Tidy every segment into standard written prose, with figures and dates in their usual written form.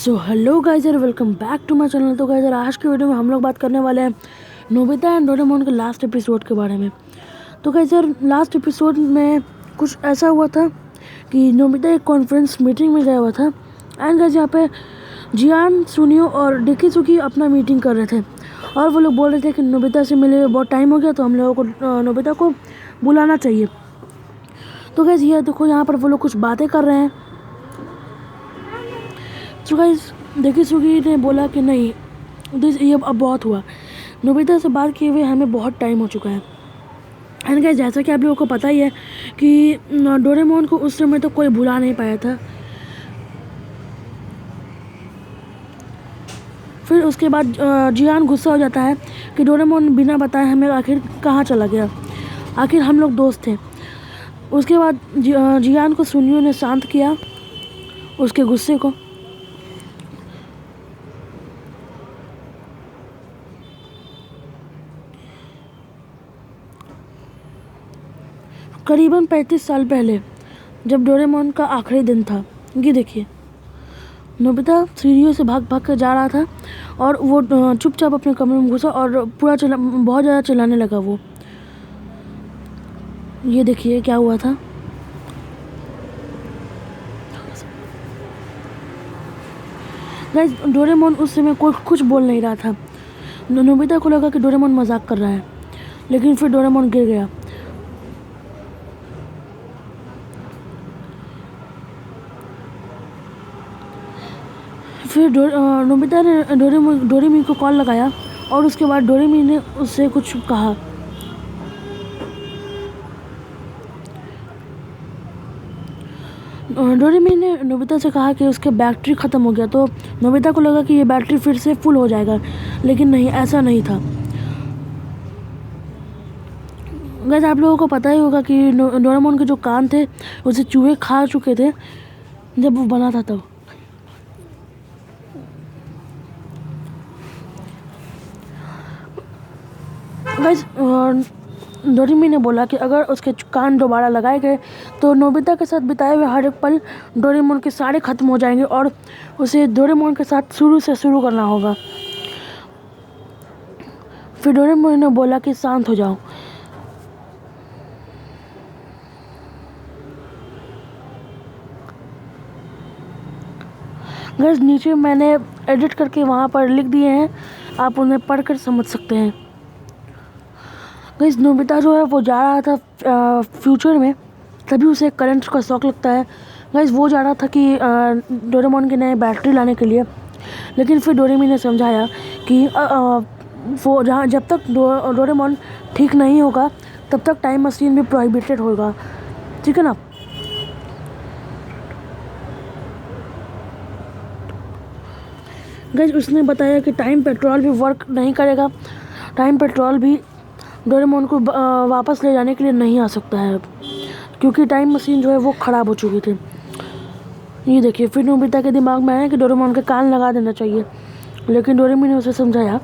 सो hello guys और welcome back to my channel. तो guys आज के वीडियो में हम लोग बात करने वाले हैं नोबिता एंड डोरेमोन के लास्ट एपिसोड के बारे में। तो गाइस लास्ट एपिसोड में कुछ ऐसा हुआ था कि नोबिता एक कॉन्फ्रेंस मीटिंग में गया हुआ था एंड गाइस यहाँ पे जियान, सुनियो और डेकिसुकी अपना मीटिंग कर रहे थे और वो लोग बोल रहे थे कि नोबिता से मिले हुए बहुत टाइम हो गया, तो हम लोगों को नोबिता को बुलाना चाहिए। तो गाइस ये देखो यहाँ पर वो लोग कुछ बातें कर रहे हैं। तो गाइस डेकिसुकी ने बोला कि नहीं, ये अब बहुत हुआ, नोबिता से बात किए हुए हमें बहुत टाइम हो चुका है। एंड गाइस जैसा कि आप लोगों को पता ही है कि डोरेमोन को उस समय तो कोई भुला नहीं पाया था। फिर उसके बाद जियान गुस्सा हो जाता है कि डोरेमोन बिना बताए हमें आखिर कहाँ चला गया, आखिर हम लोग दोस्त थे। उसके बाद जियान को सुनियो ने शांत किया उसके गुस्से को। करीबन 35 साल पहले जब डोरेमोन का आखिरी दिन था, ये देखिए नोबिता सीढ़ियों से भाग भाग कर जा रहा था और वो चुपचाप अपने कमरे में घुसा और बहुत ज़्यादा चिल्लाने लगा। वो ये देखिए क्या हुआ था। गाइस डोरेमोन उस समय कुछ बोल नहीं रहा था। नोबिता को लगा कि डोरेमोन मजाक कर रहा है, लेकिन फिर डोरेमोन गिर गया। फिर नोबिता ने डोरेमी को कॉल लगाया और उसके बाद डोरेमी ने उससे कुछ कहा। डोरेमी ने नोबिता से कहा कि उसके बैटरी ख़त्म हो गया। तो नोबिता को लगा कि ये बैटरी फिर से फुल हो जाएगा, लेकिन नहीं, ऐसा नहीं था। गाइस आप लोगों को पता ही होगा कि डोरेमोन के जो कान थे उसे चूहे खा चुके थे जब वो बना था तब। गाइस डोरेमी ने बोला कि अगर उसके कान दोबारा लगाए गए तो नोबिता के साथ बिताए हुए हर एक पल डोरेमोन के सारे ख़त्म हो जाएंगे और उसे डोरेमोन के साथ शुरू से शुरू करना होगा। फिर डोरेमोन ने बोला कि शांत हो जाओ। गाइस नीचे मैंने एडिट करके वहाँ पर लिख दिए हैं, आप उन्हें पढ़कर समझ सकते हैं। गाइस नोबिता जो है वो जा रहा था फ्यूचर में, तभी उसे करंट का शौक लगता है। गाइस वो जा रहा था कि डोरेमोन के नए बैटरी लाने के लिए, लेकिन फिर डोरेमी ने समझाया कि वो जहाँ जब तक डोरेमोन ठीक नहीं होगा तब तक टाइम मशीन भी प्रोहिबिटेड होगा, ठीक है ना। गाइस उसने बताया कि टाइम पेट्रोल भी वर्क नहीं करेगा, टाइम पेट्रोल भी डोरेमोन को वापस ले जाने के लिए नहीं आ सकता है, क्योंकि टाइम मशीन जो है वो ख़राब हो चुकी थी। ये देखिए फिर नोबिता के दिमाग में आया कि डोरेमोन के कान लगा देना चाहिए, लेकिन डोरेमी ने उसे समझाया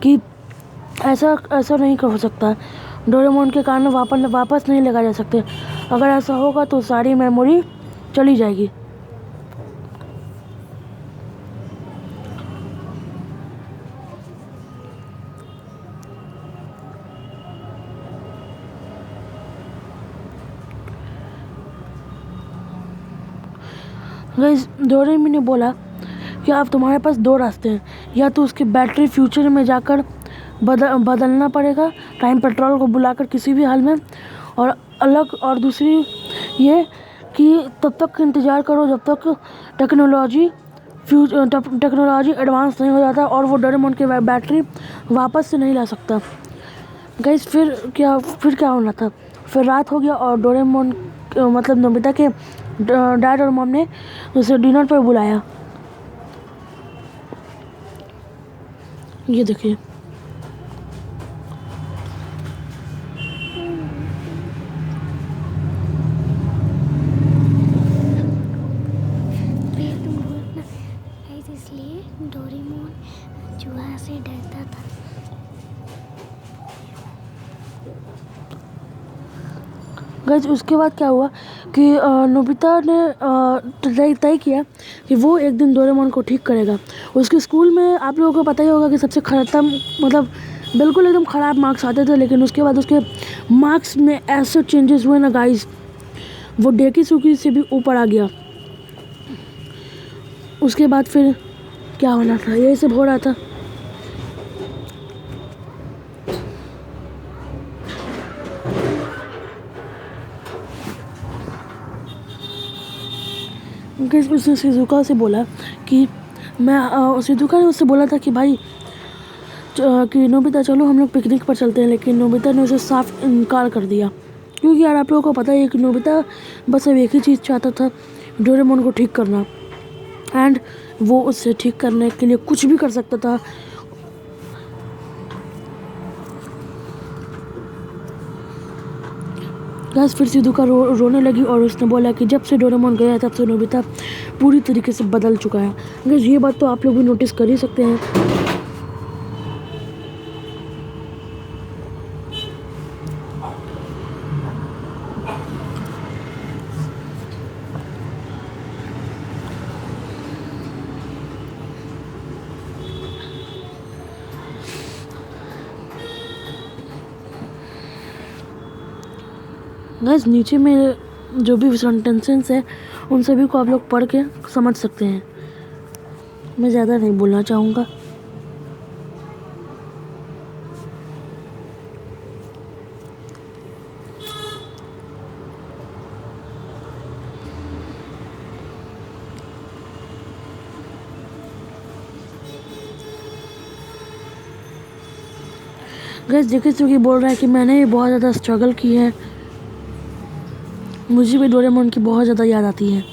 कि ऐसा नहीं हो सकता, डोरेमोन के कान वापस नहीं लगा जा सकते। अगर ऐसा होगा तो सारी मेमोरी चली जाएगी। गाइस डोरेमी ने बोला कि अब तुम्हारे पास दो रास्ते हैं, या तो उसकी बैटरी फ्यूचर में जाकर बदलना पड़ेगा टाइम पेट्रोल को बुलाकर किसी भी हाल में, और दूसरी ये कि तब तक इंतज़ार करो जब तक टेक्नोलॉजी एडवांस नहीं हो जाता और वो डोरेमोन की बैटरी वापस से नहीं ला सकता। गाइस फिर क्या होना था, फिर रात हो गया और डोरेमोन मतलब नोबिता के डैड और मॉम ने उसे डिनर पर बुलाया। ये देखिए इसलिए डोरेमोन चूहा से डरता था। गाइस उसके बाद क्या हुआ कि नोबिता ने तय किया कि वो एक दिन डोरेमोन को ठीक करेगा। उसके स्कूल में आप लोगों को पता ही होगा कि सबसे खराब मतलब बिल्कुल एकदम ख़राब मार्क्स आते थे, लेकिन उसके बाद उसके मार्क्स में ऐसे चेंजेस हुए ना गाइस, वो डेकिसुकी से भी ऊपर आ गया। उसके बाद फिर क्या होना था, यही सब हो रहा था। उसने शिजुका से बोला कि शिजुका ने उससे बोला था कि भाई कि नोबिता चलो हम लोग पिकनिक पर चलते हैं, लेकिन नोबिता ने उसे साफ इनकार कर दिया। क्योंकि यार आप लोगों को पता है कि नोबिता बस अब एक ही चीज़ चाहता था, डोरेमोन को ठीक करना, एंड वो उससे ठीक करने के लिए कुछ भी कर सकता था। गाइस फिर शिजुका रोने लगी और उसने बोला कि जब से डोरेमोन गया तब से नोबिता पूरी तरीके से बदल चुका है। गाइस ये बात तो आप लोग भी नोटिस कर ही सकते हैं। गाइस नीचे में जो भी सेंटेंसेस है उन सभी को आप लोग पढ़ के समझ सकते हैं, मैं ज़्यादा नहीं बोलना चाहूँगा। गाइस देखिए क्योंकि बोल रहा है कि मैंने भी बहुत ज़्यादा स्ट्रगल की है, मुझे भी डोरेमोन की बहुत ज़्यादा याद आती है।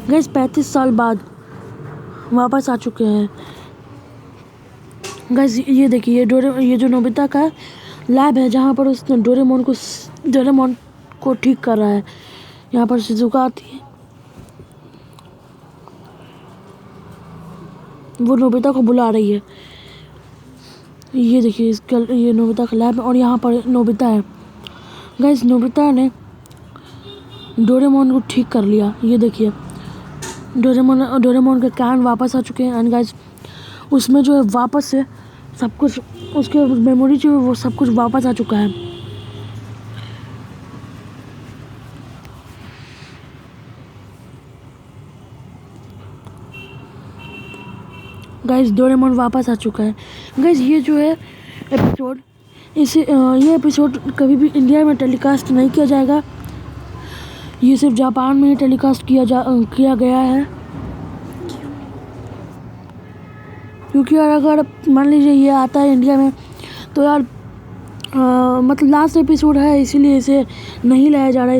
गाइस 35 साल बाद वापस आ चुके हैं। गाइस ये देखिए ये जो नोबिता का लैब है जहाँ पर उसने डोरेमोन को ठीक कर रहा है। यहाँ पर शिजुका आती है, वो नोबिता को बुला रही है। ये देखिए ये नोबिता का लैब है और यहाँ पर नोबिता है। गाइस नोबिता ने डोरेमोन को ठीक कर लिया। ये देखिए डोरेमोन के कान वापस आ चुके हैं, एंड गाइस उसमें जो है वापस से सब कुछ उसके मेमोरी जो है वो सब कुछ वापस आ चुका है। गाइस डोरेमोन वापस आ चुका है। गाइस ये जो है एपिसोड ये एपिसोड कभी भी इंडिया में टेलीकास्ट नहीं किया जाएगा, ये सिर्फ जापान में ही टेलीकास्ट किया गया है। क्योंकि यार अगर मान लीजिए ये आता है इंडिया में तो यार मतलब लास्ट एपिसोड है, इसीलिए इसे नहीं लाया जा रहा है।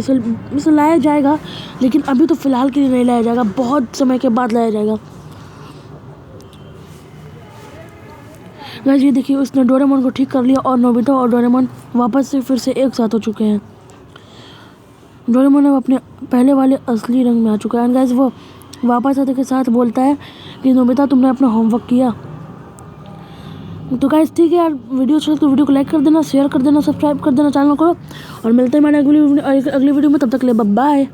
इसे लाया जाएगा, लेकिन अभी तो फ़िलहाल के लिए नहीं लाया जाएगा, बहुत समय के बाद लाया जाएगा। गाइस ये देखिए उसने डोरेमोन को ठीक कर लिया और नोबिता और डोरेमोन वापस से फिर से एक साथ हो चुके हैं। डोरेमोन अब अपने पहले वाले असली रंग में आ चुका है। गाइस वो वापस आते के साथ बोलता है कि नोबिता तुमने अपना होमवर्क किया। तो गाइस ठीक है यार, वीडियो अच्छा तो वीडियो को लाइक कर देना, शेयर कर देना, सब्सक्राइब कर देना चैनल को, और मिलते हैं हमारे अगली वीडियो में। तब तक के लिए बाय बाय।